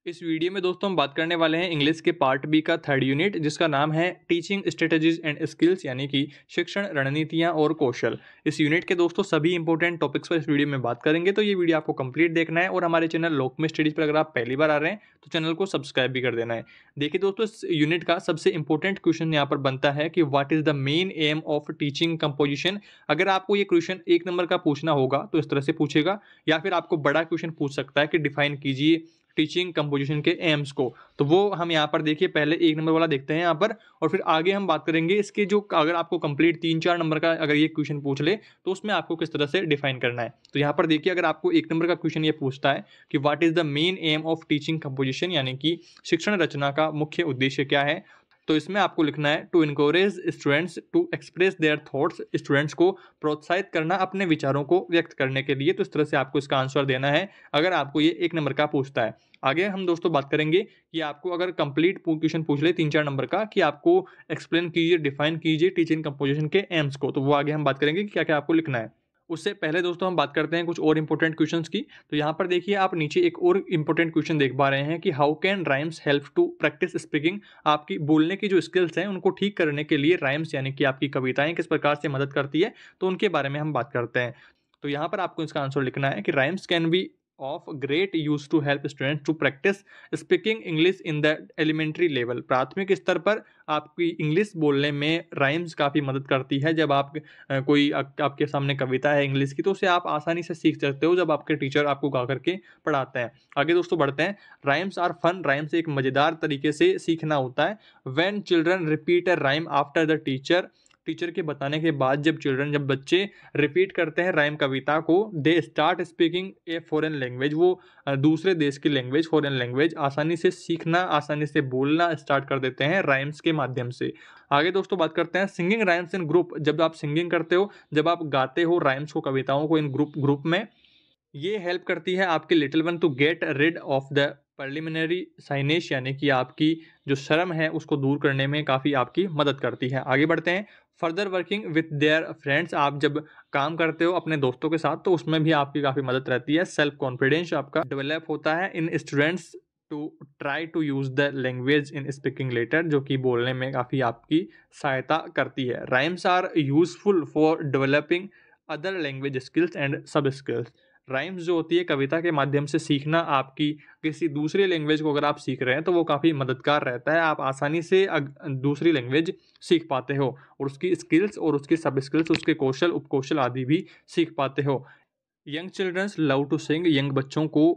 इस वीडियो में दोस्तों हम बात करने वाले हैं इंग्लिश के पार्ट बी का थर्ड यूनिट, जिसका नाम है टीचिंग स्ट्रेटजीज एंड स्किल्स, यानी कि शिक्षण रणनीतियां और कौशल। इस यूनिट के दोस्तों सभी इंपॉर्टेंट टॉपिक्स पर इस वीडियो में बात करेंगे, तो ये वीडियो आपको कंप्लीट देखना है। और हमारे चैनल लोकमय स्टडीज पर अगर आप पहली बार आ रहे हैं तो चैनल को सब्सक्राइब भी कर देना है। देखिए दोस्तों, इस यूनिट का सबसे इंपॉर्टेंट क्वेश्चन यहाँ पर बनता है कि what is the main M of teaching composition. अगर आपको ये क्वेश्चन एक नंबर का पूछना होगा तो इस तरह से पूछेगा, या फिर आपको बड़ा क्वेश्चन पूछ सकता है कि डिफाइन कीजिए टीचिंग कंपोजिशन के एम्स को। तो वो हम यहाँ पर देखिए पहले एक नंबर वाला देखते हैं यहाँ पर, और फिर आगे हम बात करेंगे इसके जो अगर आपको कंप्लीट 3-4 नंबर का अगर ये क्वेश्चन पूछ ले तो उसमें आपको किस तरह से डिफाइन करना है। तो यहाँ पर देखिए, अगर आपको एक नंबर का क्वेश्चन ये पूछता है कि what is the main M of teaching composition, यानी कि शिक्षण रचना का मुख्य उद्देश्य क्या है, तो इसमें आपको लिखना है to encourage students to express their thoughts. Students को प्रोत्साहित करना अपने विचारों को व्यक्त करने के लिए। तो इस तरह से आपको इसका आंसर देना है अगर आपको ये एक नंबर का पूछता है। आगे हम दोस्तों बात करेंगे कि आपको अगर कंप्लीट क्वेश्चन पूछ ले 3-4 नंबर का कि आपको एक्सप्लेन कीजिए, डिफाइन कीजिए टीचिंग कंपोजिशन के एम्स को, तो वो आगे हम बात करेंगे कि क्या क्या आपको लिखना है। उससे पहले दोस्तों हम बात करते हैं कुछ और इंपॉर्टेंट क्वेश्चंस की। तो यहाँ पर देखिए, आप नीचे एक और इंपॉर्टेंट क्वेश्चन देख पा रहे हैं कि how can rhymes help to practise speaking. आपकी बोलने की जो स्किल्स हैं उनको ठीक करने के लिए राइम्स यानी कि आपकी कविताएं किस प्रकार से मदद करती है, तो उनके बारे में हम बात करते हैं। तो यहाँ पर आपको इसका आंसर लिखना है कि rhymes can be of great use to help students to practise speaking English in the elementary level. प्राथमिक स्तर पर आपकी इंग्लिश बोलने में राइम्स काफ़ी मदद करती है। जब आप कोई आपके सामने कविता है इंग्लिश की, तो उसे आप आसानी से सीख सकते हो जब आपके टीचर आपको गा करके पढ़ाते हैं। आगे दोस्तों बढ़ते हैं। Rhymes are fun. राइम्स एक मज़ेदार तरीके से सीखना होता है। When children repeat a rhyme after the teacher. Teacher के बताने के बाद जब बच्चे रिपीट करते हैं राइम कविता को, they start speaking a foreign language. वो दूसरे देश की लैंग्वेज, फॉरेन लैंग्वेज आसानी से सीखना, आसानी से बोलना स्टार्ट कर देते हैं राइम्स के माध्यम से। आगे दोस्तों बात करते हैं सिंगिंग राइम्स इन ग्रुप। जब आप सिंगिंग करते हो, जब आप गाते हो राइम्स को, कविताओं को इन ग्रुप में, ये हेल्प करती है आपके little one to get rid of the preliminary signage, यानी कि आपकी जो शर्म है उसको दूर करने में काफ़ी आपकी मदद करती है। आगे बढ़ते हैं। Further working with their friends. आप जब काम करते हो अपने दोस्तों के साथ तो उसमें भी आपकी काफ़ी मदद रहती है। सेल्फ कॉन्फिडेंस आपका डेवलप होता है in students to try to use the language in speaking later, जो कि बोलने में काफ़ी आपकी सहायता करती है। Rhymes are useful for developing other language skills and sub skills. Rhymes जो होती है कविता के माध्यम से सीखना, आपकी किसी दूसरी लैंग्वेज को अगर आप सीख रहे हैं तो वो काफ़ी मददगार रहता है। आप आसानी से दूसरी लैंग्वेज सीख पाते हो और उसकी स्किल्स और उसकी सब स्किल्स, उसके कौशल उपकौशल आदि भी सीख पाते हो। Young childrens love to sing. Young बच्चों को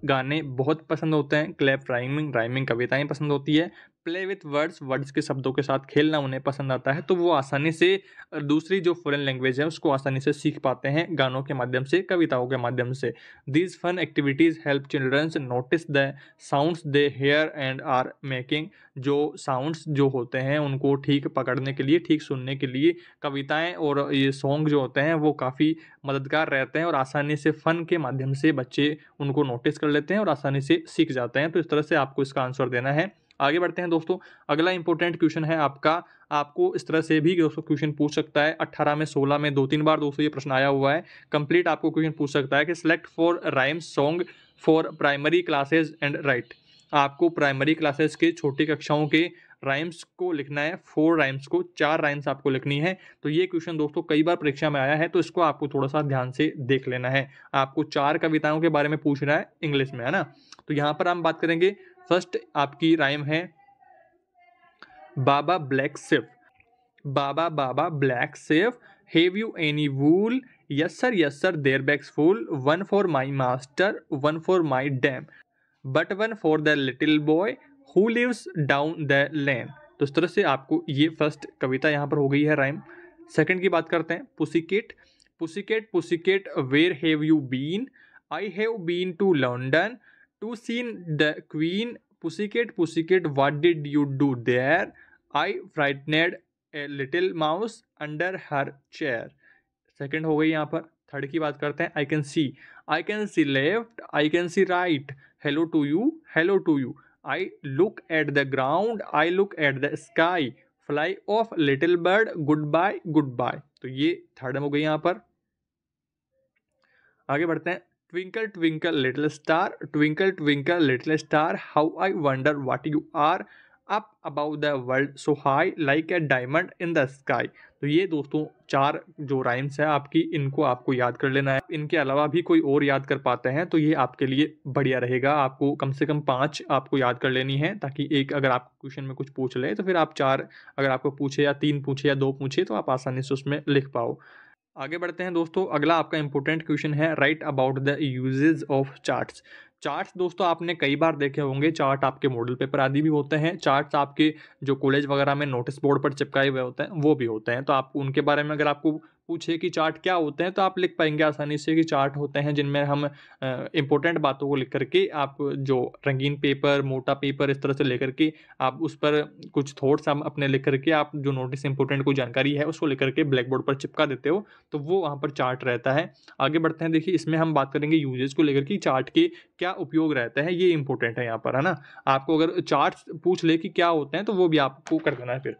गाने बहुत पसंद होते हैं। क्लैप राइमिंग, राइमिंग कविताएं पसंद होती है। प्ले विथ वर्ड्स, वर्ड्स के शब्दों के साथ खेलना उन्हें पसंद आता है। तो वो आसानी से दूसरी जो फॉरेन लैंग्वेज है उसको आसानी से सीख पाते हैं गानों के माध्यम से, कविताओं के माध्यम से। These fun activities help childrens notice the sounds they hear and are making. जो साउंड्स जो होते हैं उनको ठीक पकड़ने के लिए, ठीक सुनने के लिए कविताएं और ये सॉन्ग जो होते हैं वो काफ़ी मददगार रहते हैं और आसानी से फ़न के माध्यम से बच्चे उनको नोटिस कर लेते हैं और आसानी से सीख जाते हैं। तो इस तरह से आपको इसका आंसर देना है। आगे बढ़ते हैं दोस्तों। अगला इंपॉर्टेंट क्वेश्चन है आपका, आपको इस तरह से भी दोस्तों क्वेश्चन पूछ सकता है। 18 में 16 में 2-3 बार दोस्तों ये प्रश्न आया हुआ है। कंप्लीट आपको क्वेश्चन पूछ सकता है कि select for rhymes song for primary classes and right. आपको प्राइमरी क्लासेस के छोटी कक्षाओं के राइम्स को लिखना है। 4 राइम्स को, 4 राइम्स आपको लिखनी है। तो ये क्वेश्चन दोस्तों कई बार परीक्षा में आया है, तो इसको आपको थोड़ा सा ध्यान से देख लेना है। आपको 4 कविताओं के बारे में पूछ रहा है इंग्लिश में, है ना। तो यहाँ पर हम बात करेंगे। फर्स्ट आपकी राइम है baa black sheep. Baa baa black sheep, have you any wool? Yes sir there bags full. One for my master, one for my dame, but one for the little boy who lives down the lane. तो इस तरह से आपको ये first कविता यहाँ पर हो गई है राइम। सेकंड की बात करते हैं। Pussycat. Pussycat pussycat where have you been? I have been to London to seen the queen. Pussycat pussycat what did you do there? I frightened a little mouse under her chair. Second हो गई यहाँ पर। Third की बात करते हैं। I can see left, I can see right, hello to you, hello to you. I look at the ground, I look at the sky, fly of little bird, goodbye goodbye. तो ये third हो गई यहाँ पर। आगे बढ़ते हैं। Twinkle twinkle little star, how I wonder what you are, up above the world so high like a diamond in the sky. तो ये दोस्तों 4 जो राइम्स है आपकी, इनको आपको याद कर लेना है। इनके अलावा भी कोई और याद कर पाते हैं तो ये आपके लिए बढ़िया रहेगा। आपको कम से कम 5 आपको याद कर लेनी है, ताकि एक अगर आप क्वेश्चन में कुछ पूछ ले तो फिर आप 4 अगर आपको पूछे या 3 पूछे या 2 पूछे तो आप आसानी से उसमें लिख पाओ। आगे बढ़ते हैं दोस्तों। अगला आपका इंपॉर्टेंट क्वेश्चन है, write about the uses of charts. Charts दोस्तों आपने कई बार देखे होंगे, चार्ट आपके मॉडल पेपर आदि भी होते हैं, चार्ट्स आपके जो कॉलेज वगैरह में नोटिस बोर्ड पर चिपकाए हुए होते हैं वो भी होते हैं। तो आप उनके बारे में अगर आपको पूछे कि चार्ट क्या होते हैं तो आप लिख पाएंगे आसानी से कि चार्ट होते हैं जिनमें हम इंपॉर्टेंट बातों को लिख करके, आप जो रंगीन पेपर, मोटा पेपर इस तरह से लेकर के आप उस पर कुछ थॉट्स हम अपने लिख करके, आप जो नोटिस इंपॉर्टेंट कोई जानकारी है उसको लिख करके ब्लैक बोर्ड पर चिपका देते हो, तो वो वहाँ पर चार्ट रहता है। आगे बढ़ते हैं। देखिए इसमें हम बात करेंगे यूजेस को लेकर कि चार्ट के क्या उपयोग रहते हैं, ये इंपॉर्टेंट है यहाँ पर, है ना। आपको अगर चार्ट्स पूछ ले कि क्या होते हैं तो वो भी आपको कर देना है। फिर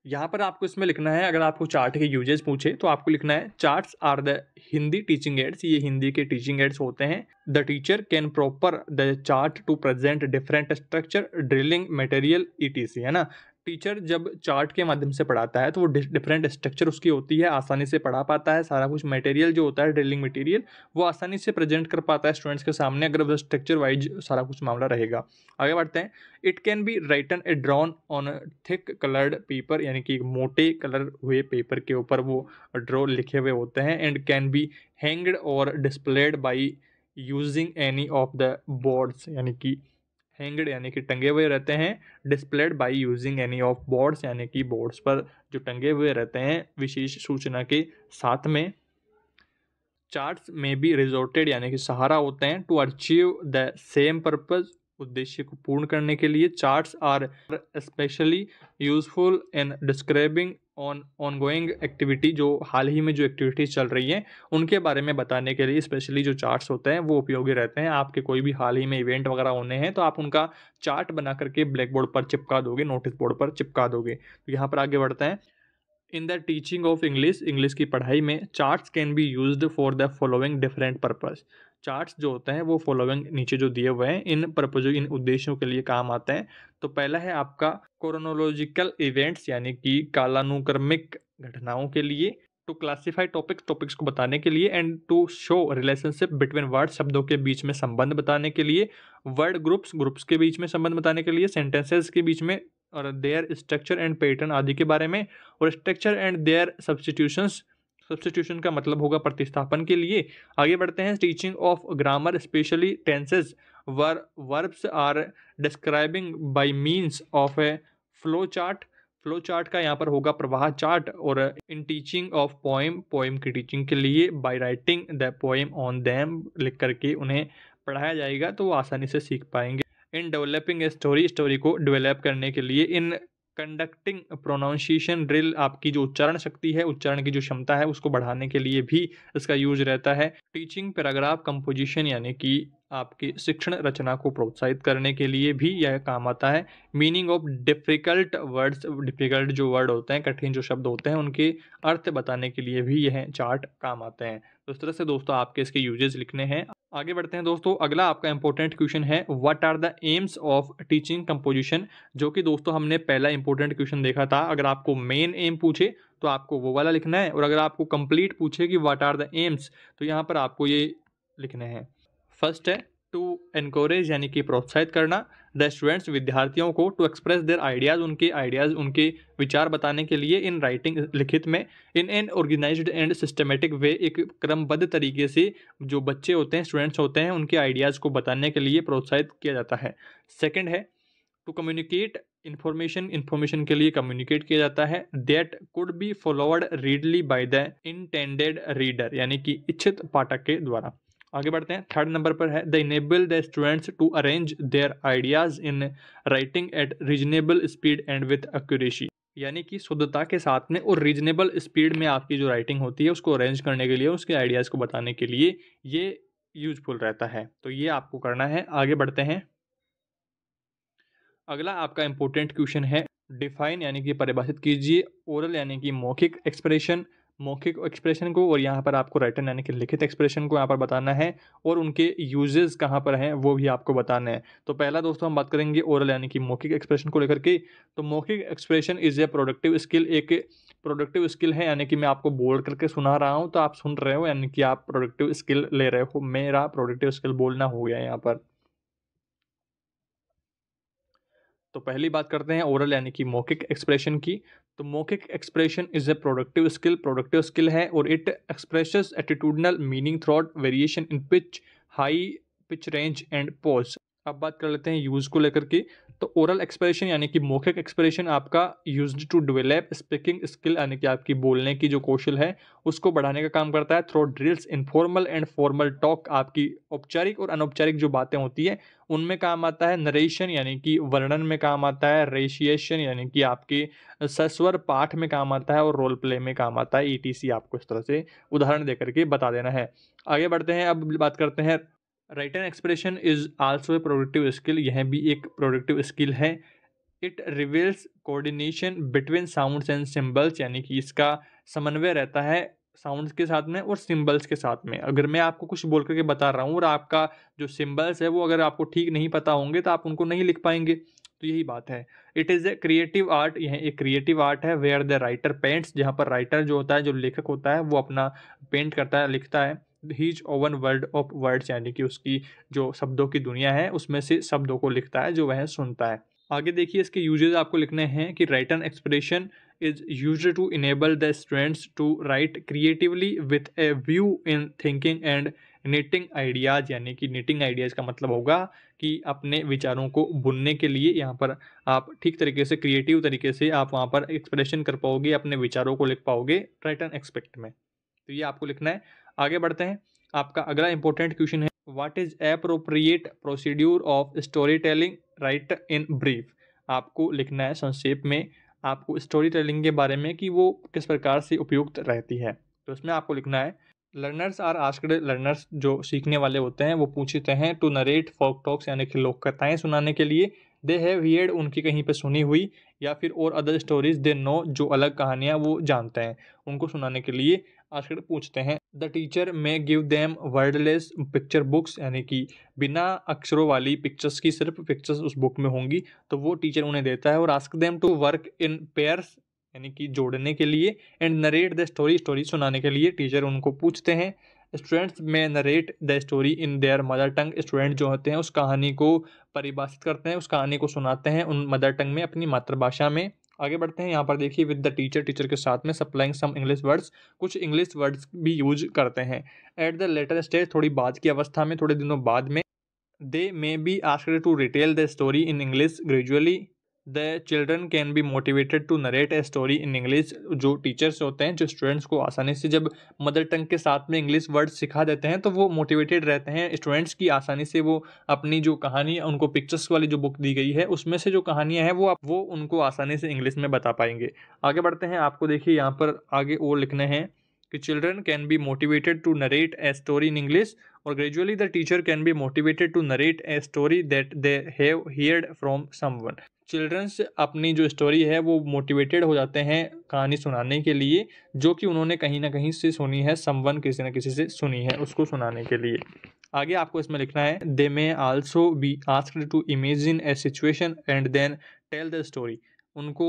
यहाँ पर आपको इसमें लिखना है, अगर आपको चार्ट के यूजेस पूछे तो आपको लिखना है, charts are the Hindi teaching aids, ये हिंदी के टीचिंग एड्स होते हैं। The teacher can proper the chart to present different structure drilling material etc, है ना। टीचर जब चार्ट के माध्यम से पढ़ाता है तो वो डिफरेंट स्ट्रक्चर उसकी होती है, आसानी से पढ़ा पाता है, सारा कुछ मटेरियल जो होता है ड्रिलिंग मटेरियल वो आसानी से प्रेजेंट कर पाता है स्टूडेंट्स के सामने, अगर वो स्ट्रक्चर वाइज सारा कुछ मामला रहेगा। आगे बढ़ते हैं। It can be written A drawn on thick coloured paper, यानी कि मोटे कलर हुए पेपर के ऊपर वो ड्रॉ लिखे हुए होते हैं। एंड कैन बी हैंग्ड और displayed by using any of the boards, यानी कि हैंग्ड यानी कि टंगे हुए रहते हैं, displayed by using any of boards यानी कि बोर्ड्स पर जो टंगे हुए रहते हैं विशेष सूचना के साथ में। चार्ट्स में बी रिजोर्टेड यानी कि सहारा होते हैं to achieve the same purpose, उद्देश्य को पूर्ण करने के लिए। Charts are specially useful in describing ongoing activity, जो हाल ही में जो एक्टिविटीज चल रही हैं उनके बारे में बताने के लिए स्पेशली जो चार्ट्स होते हैं वो उपयोगी रहते हैं। आपके कोई भी हाल ही में इवेंट वगैरह होने हैं तो आप उनका चार्ट बना करके ब्लैक बोर्ड पर चिपका दोगे, नोटिस बोर्ड पर चिपका दोगे। तो यहाँ पर आगे बढ़ते हैं। In the teaching of English, English की पढ़ाई में charts can be used for the following different purpose. Charts जो होते हैं वो फॉलोइंग नीचे जो दिए हुए हैं इन पर्पज, इन उद्देश्यों के लिए काम आते हैं। तो पहला है आपका क्रोनोलॉजिकल इवेंट्स यानी कि कालानुक्रमिक घटनाओं के लिए, टू क्लासीफाई टॉपिक्स, टॉपिक्स को बताने के लिए, and to show relationship between word, शब्दों के बीच में संबंध बताने के लिए, वर्ड ग्रुप्स, ग्रुप्स के बीच में संबंध बताने के लिए, सेंटेंसेस के बीच में और देयर स्ट्रक्चर एंड पैटर्न आदि के बारे में, और structure and their substitutions, substitution का मतलब होगा प्रतिस्थापन के लिए। आगे बढ़ते हैं। Teaching of grammar specially tenses verbs are describing by means of a flow chart, flow chart का यहाँ पर होगा प्रवाह चार्ट। और in teaching of poem, poem की टीचिंग के लिए by writing the poem on them, लिख करके उन्हें पढ़ाया जाएगा तो वो आसानी से सीख पाएंगे। In developing a story, story को डेवलप करने के लिए। इन कंडक्टिंग प्रोनाउंसिएशन ड्रिल, आपकी जो उच्चारण शक्ति है, उच्चारण की जो क्षमता है उसको बढ़ाने के लिए भी इसका यूज रहता है। टीचिंग पैराग्राफ कंपोजिशन यानी कि आपकी शिक्षण रचना को प्रोत्साहित करने के लिए भी यह काम आता है। Meaning of difficult words, difficult जो वर्ड होते हैं, कठिन जो शब्द होते हैं उनके अर्थ बताने के लिए भी यह चार्ट काम आते हैं। तो इस तरह से दोस्तों आपके इसके यूजेस लिखने हैं। आगे बढ़ते हैं दोस्तों। अगला आपका इंपॉर्टेंट क्वेश्चन है, what are the aims of teaching composition, जो कि दोस्तों हमने पहला इंपॉर्टेंट क्वेश्चन देखा था। अगर आपको मेन एम पूछे तो आपको वो वाला लिखना है, और अगर आपको कंप्लीट पूछे कि व्हाट आर द एम्स तो यहाँ पर आपको ये लिखने हैं। फर्स्ट है टू एनकरेज यानी कि प्रोत्साहित करना द स्टूडेंट्स, विद्यार्थियों को, टू एक्सप्रेस देयर आइडियाज़, उनके आइडियाज़, उनके विचार बताने के लिए, इन राइटिंग, लिखित में, in an organised and systematic way, एक क्रमबद्ध तरीके से जो बच्चे होते हैं, स्टूडेंट्स होते हैं, उनके आइडियाज़ को बताने के लिए प्रोत्साहित किया जाता है। सेकेंड है टू कम्युनिकेट इन्फॉर्मेशन, इन्फॉर्मेशन के लिए कम्युनिकेट किया जाता है, that could be followed readily by the intended reader, यानी कि इच्छित पाठक के द्वारा। आगे बढ़ते हैं। थर्ड नंबर पर है the enable the students to arrange their ideas in writing at reasonable speed and with accuracy, यानी कि शुद्धता के साथ में और रीजनेबल स्पीड में आपकी जो राइटिंग होती है उसको अरेंज करने के लिए, उसके आइडियाज़ को बताने के लिए ये यूजफुल रहता है। तो ये आपको करना है। आगे बढ़ते हैं। अगला आपका इंपॉर्टेंट क्वेश्चन है, डिफाइन यानी कि परिभाषित कीजिए, ओरल यानी कि मौखिक एक्सप्रेशन, मौखिक एक्सप्रेशन को और यहाँ पर आपको राइटन यानी कि लिखित एक्सप्रेशन को यहाँ पर बताना है और उनके यूजेस कहाँ पर हैं वो भी आपको बताना है। तो पहला दोस्तों हम बात करेंगे ओरल यानी कि मौखिक एक्सप्रेशन को लेकर के। तो मौखिक expression is a productive skill, एक प्रोडक्टिव स्किल है, यानी कि मैं आपको बोल करके सुना रहा हूँ तो आप सुन रहे हो, यानी कि आप प्रोडक्टिव स्किल ले रहे हो। मेरा प्रोडक्टिव स्किल बोलना हो गया यहाँ पर। तो पहली बात करते हैं ओरल यानी कि मौखिक एक्सप्रेशन की। तो मौखिक expression is a productive skill है और it expresses attitudinal meaning throat variation in pitch, high pitch range and pause. अब बात कर लेते हैं यूज को लेकर के। तो ओरल एक्सप्रेशन यानी कि मौखिक एक्सप्रेशन आपका used to develop speaking skill यानी कि आपकी बोलने की जो कौशल है उसको बढ़ाने का काम करता है। Through drills, informal and formal talk, आपकी औपचारिक और अनौपचारिक जो बातें होती है उनमें काम आता है। नरेशन यानी कि वर्णन में काम आता है। रेशिएशन यानी कि आपके सस्वर पाठ में काम आता है और रोल प्ले में काम आता है। ईटीसी आपको इस तरह से उदाहरण देकर के बता देना है। आगे बढ़ते हैं, अब बात करते हैं written expression is also a productive skill. यह भी एक प्रोडक्टिव स्किल है। It reveals coordination between sounds and symbols, यानी कि इसका समन्वय रहता है साउंड्स के साथ में और सिंबल्स के साथ में। अगर मैं आपको कुछ बोल करके बता रहा हूँ और आपका जो सिंबल्स है वो अगर आपको ठीक नहीं पता होंगे तो आप उनको नहीं लिख पाएंगे। तो यही बात है। It is a creative art, यह एक क्रिएटिव आर्ट है। वेयर द राइटर पेंट्स, जहाँ पर राइटर जो होता है, जो लेखक होता है, वो अपना पेंट करता है, लिखता है। His own world of words, यानी कि उसकी जो शब्दों की दुनिया है उसमें से शब्दों को लिखता है जो वह सुनता है। आगे देखिए इसके यूजेस आपको लिखने हैं कि written expression is used to enable the students to write creatively with a view in thinking and knitting ideas, यानी कि निटिंग आइडियाज़ का मतलब होगा कि अपने विचारों को बुनने के लिए यहाँ पर आप ठीक तरीके से, क्रिएटिव तरीके से आप वहाँ पर एक्सप्रेशन कर पाओगे, अपने विचारों को लिख पाओगे राइटन एक्सपेक्ट में। तो ये आपको लिखना है। आगे बढ़ते हैं, आपका अगला इंपॉर्टेंट क्वेश्चन है what is appropriate procedure of story telling, right in brief. आपको लिखना है संक्षेप में आपको स्टोरी टेलिंग के बारे में कि वो किस प्रकार से उपयुक्त रहती है। तो इसमें आपको लिखना है लर्नर्स आर आस्क्ड, लर्नर्स जो सीखने वाले होते हैं वो पूछते हैं टू नरेट फोक टॉक्स, यानी कि लोक कथाएं सुनाने के लिए। दे हैव हियर्ड, उनकी कहीं पे सुनी हुई, या फिर और अदर स्टोरीज दे नो, जो अलग कहानियाँ वो जानते हैं, उनको सुनाने के लिए आस्क्ड पूछते हैं। द टीचर में give them wordless picture books, यानी कि बिना अक्षरों वाली पिक्चर्स की, सिर्फ पिक्चर्स उस बुक में होंगी तो वो टीचर उन्हें देता है। और ask them to work in pairs, यानी कि जोड़ने के लिए। And narrate the story, story सुनाने के लिए टीचर उनको पूछते हैं। स्टूडेंट्स में narrate the story in their mother tongue, student जो होते हैं उस कहानी को परिभाषित करते हैं, उस कहानी को सुनाते हैं उन मदर टंग में, अपनी मातृभाषा में। आगे बढ़ते हैं, यहाँ पर देखिए विद द टीचर, टीचर के साथ में सप्लाइंग सम इंग्लिश वर्ड्स, कुछ इंग्लिश वर्ड्स भी यूज करते हैं। एट द लेटर स्टेज, थोड़ी बाद की अवस्था में, थोड़े दिनों बाद में। They may be asked to retell the story in English gradually. The children can be motivated to narrate a story in English, जो टीचर्स होते हैं जो स्टूडेंट्स को आसानी से जब मदर टंग के साथ में इंग्लिश वर्ड सिखा देते हैं तो वो मोटिवेटेड रहते हैं स्टूडेंट्स की, आसानी से वो अपनी जो कहानी, उनको पिक्चर्स वाली जो बुक दी गई है उसमें से जो कहानियाँ हैं वो उनको आसानी से इंग्लिश में बता पाएंगे। आगे बढ़ते हैं, आपको देखिए यहाँ पर आगे और लिखने हैं कि children can be motivated to narrate a story in English, और gradually the teacher can be motivated to narrate a story that they have heard from someone. Children's अपनी जो स्टोरी है वो मोटिवेटेड हो जाते हैं कहानी सुनाने के लिए जो कि उन्होंने कहीं ना कहीं से सुनी है, समवन किसी न किसी से सुनी है, उसको सुनाने के लिए। आगे आपको इसमें लिखना है they may also be asked to imagine a situation and then tell the story. उनको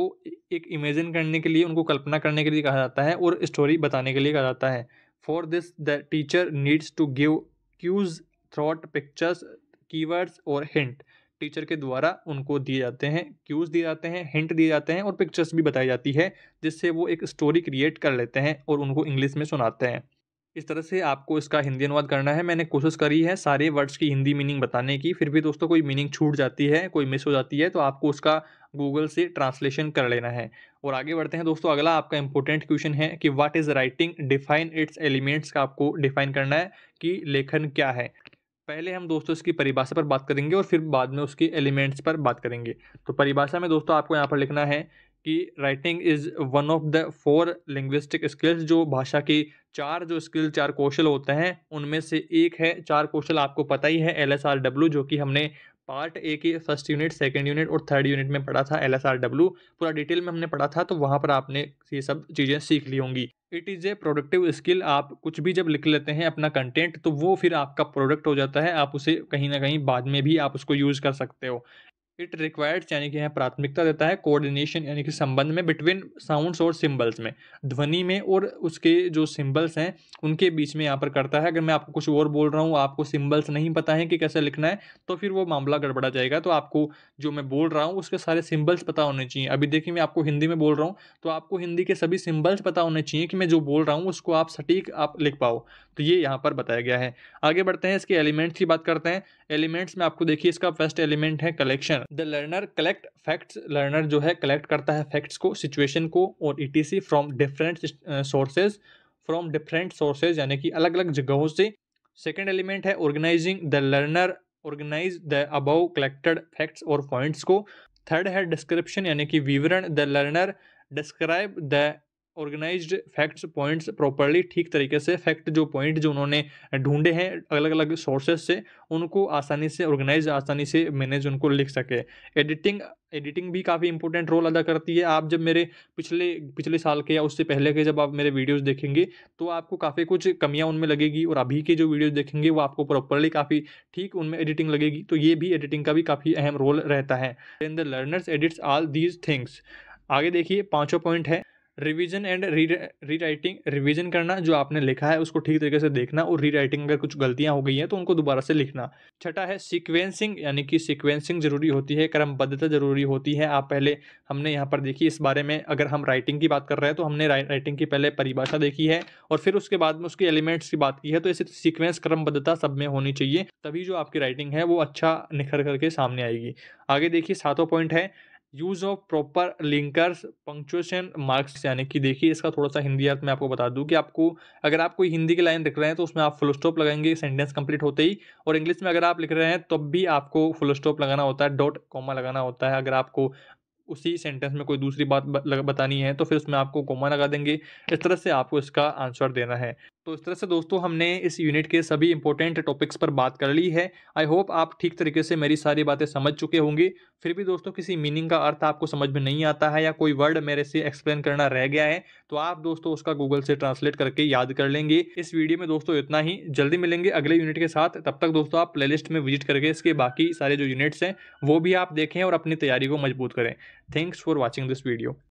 एक इमेजिन करने के लिए, उनको कल्पना करने के लिए कहा जाता है और स्टोरी बताने के लिए कहा जाता है। For this the teacher needs to give cues, throat, pictures, keywords और हिंट। टीचर के द्वारा उनको दिए जाते हैं, क्यूज दिए जाते हैं, हिंट दिए जाते हैं और पिक्चर्स भी बताई जाती है जिससे वो एक स्टोरी क्रिएट कर लेते हैं और उनको इंग्लिश में सुनाते हैं। इस तरह से आपको इसका हिंदी अनुवाद करना है। मैंने कोशिश करी है सारे वर्ड्स की हिंदी मीनिंग बताने की, फिर भी दोस्तों कोई मीनिंग छूट जाती है, कोई मिस हो जाती है तो आपको उसका गूगल से ट्रांसलेशन कर लेना है। और आगे बढ़ते हैं दोस्तों, अगला आपका इंपॉर्टेंट क्वेश्चन है कि what is writing, define it's elements का आपको डिफाइन करना है कि लेखन क्या है। पहले हम दोस्तों इसकी परिभाषा पर बात करेंगे और फिर बाद में उसके एलिमेंट्स पर बात करेंगे। तो परिभाषा में दोस्तों आपको यहाँ पर लिखना है कि writing is one of the 4 linguistic skills, जो भाषा की 4 जो स्किल, 4 कौशल होते हैं उनमें से एक है। 4 कौशल आपको पता ही है, LSRW, जो कि हमने पार्ट ए की फर्स्ट यूनिट, सेकंड यूनिट और थर्ड यूनिट में पढ़ा था। LSRW पूरा डिटेल में हमने पढ़ा था, तो वहाँ पर आपने ये सब चीज़ें सीख ली होंगी। It is a productive skill. आप कुछ भी जब लिख लेते हैं अपना कंटेंट, तो वो फिर आपका प्रोडक्ट हो जाता है। आप उसे कहीं न कहीं बाद में भी आप उसको यूज़ कर सकते हो। इट रिक्वायर्स यानी कि यहाँ प्राथमिकता देता है कोऑर्डिनेशन यानी कि संबंध में बिटवीन साउंड्स और सिंबल्स में, ध्वनि में और उसके जो सिंबल्स हैं उनके बीच में यहाँ पर करता है। अगर मैं आपको कुछ और बोल रहा हूँ, आपको सिंबल्स नहीं पता है कि कैसे लिखना है, तो फिर वो मामला गड़बड़ा जाएगा। तो आपको जो मैं बोल रहा हूँ उसके सारे सिंबल्स पता होने चाहिए। अभी देखिए मैं आपको हिंदी में बोल रहा हूँ, तो आपको हिंदी के सभी सिंबल्स पता होने चाहिए कि मैं जो बोल रहा हूँ उसको आप सटीक आप लिख पाओ। तो ये यहाँ पर बताया गया है। आगे बढ़ते हैं, इसके एलिमेंट्स की बात करते हैं। एलिमेंट्स में आपको देखिए इसका फर्स्ट एलिमेंट है collection. The learner collect facts. Learner जो है कलेक्ट करता है फैक्ट्स को, सिचुएशन को और ईटीसी फ्रॉम डिफरेंट सोर्सेज यानी कि अलग अलग जगहों से। सेकेंड एलिमेंट है organising. The learner organise the above collected facts और पॉइंट्स को। थर्ड है डिस्क्रिप्शन यानी कि विवरण। The learner describe the organised facts points properly. ठीक तरीके से फैक्ट जो पॉइंट जो उन्होंने ढूंढे हैं अलग अलग सोर्सेज से, उनको आसानी से ऑर्गेनाइज, आसानी से मैनेज उनको लिख सके। एडिटिंग। एडिटिंग भी काफ़ी इंपॉर्टेंट रोल अदा करती है। आप जब मेरे पिछले पिछले साल के या उससे पहले के जब आप मेरे वीडियोस देखेंगे, तो आपको काफ़ी कुछ कमियां उनमें लगेगी, और अभी के जो वीडियोस देखेंगे वो आपको प्रॉपरली काफ़ी ठीक उनमें एडिटिंग लगेगी। तो ये भी एडिटिंग का भी काफ़ी अहम रोल रहता है। The learners edits all these things. आगे देखिए पांचवा पॉइंट है रिवीजन एंड रीराइटिंग। रिवीजन करना, जो आपने लिखा है उसको ठीक तरीके से देखना, और रीराइटिंग अगर कुछ गलतियां हो गई हैं तो उनको दोबारा से लिखना। छठा है सीक्वेंसिंग यानी कि सीक्वेंसिंग जरूरी होती है, क्रमबद्धता जरूरी होती है। आप पहले हमने यहाँ पर देखी इस बारे में, अगर हम राइटिंग की बात कर रहे हैं तो हमने राइटिंग की पहले परिभाषा देखी है और फिर उसके बाद में उसके एलिमेंट्स की बात की है। तो ऐसे सीक्वेंस क्रमबद्धता सब में होनी चाहिए, तभी जो आपकी राइटिंग है वो अच्छा निखर करके सामने आएगी। आगे देखिए सातवां पॉइंट है use of proper linkers punctuation marks. यानी कि देखिए इसका थोड़ा सा हिंदी अर्थ मैं आपको बता दूं कि आपको, अगर आप कोई हिंदी की लाइन लिख रहे हैं तो उसमें आप फुल स्टॉप लगाएंगे सेंटेंस कंप्लीट होते ही, और इंग्लिश में अगर आप लिख रहे हैं तब भी आपको फुल स्टॉप लगाना होता है, डॉट कॉमा लगाना होता है। अगर आपको उसी सेंटेंस में कोई दूसरी बात बतानी है तो फिर उसमें आपको कॉमा लगा देंगे। इस तरह से आपको इसका आंसर देना है। तो इस तरह से दोस्तों हमने इस यूनिट के सभी इंपॉर्टेंट टॉपिक्स पर बात कर ली है। आई होप आप ठीक तरीके से मेरी सारी बातें समझ चुके होंगे। फिर भी दोस्तों किसी मीनिंग का अर्थ आपको समझ में नहीं आता है या कोई वर्ड मेरे से एक्सप्लेन करना रह गया है, तो आप दोस्तों उसका गूगल से ट्रांसलेट करके याद कर लेंगे। इस वीडियो में दोस्तों इतना ही, जल्दी मिलेंगे अगले यूनिट के साथ। तब तक दोस्तों आप प्लेलिस्ट में विजिट करके इसके बाकी सारे जो यूनिट्स हैं वो भी आप देखें और अपनी तैयारी को मजबूत करें। Thanks for watching this video.